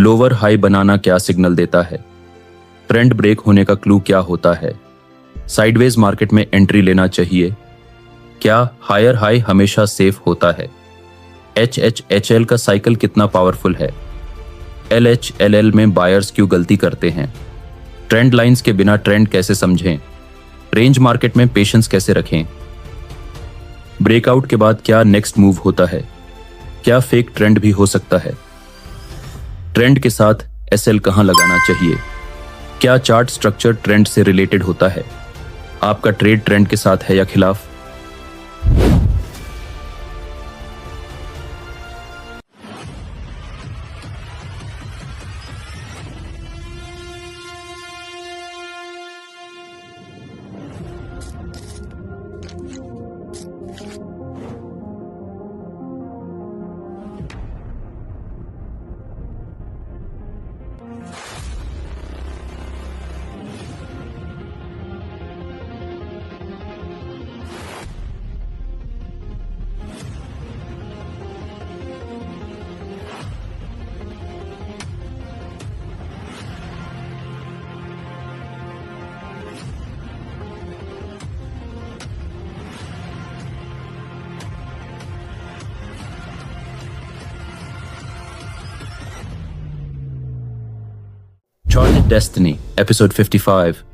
Lower high बनाना क्या signal देता है? ट्रेंड ब्रेक होने का क्लू क्या होता है? साइडवेज मार्केट में एंट्री लेना चाहिए? क्या हायर हाई हमेशा सेफ होता है? HHHL का साइकिल कितना पावरफुल है? LHLL में बायर्स क्यों गलती करते हैं? ट्रेंड लाइंस के बिना ट्रेंड कैसे समझें? रेंज मार्केट में पेशेंस कैसे रखें? ब्रेकआउट के बाद क्या नेक्स्ट मूव होता है? क्या फेक ट्रेंड भी हो सकता है? ट्रेंड के साथ SL कहां लगाना चाहिए? क्या चार्ट स्ट्रक्चर ट्रेंड से रिलेटेड होता है? आपका ट्रेड ट्रेंड के साथ है या खिलाफ? Charteddestiny, episode 55.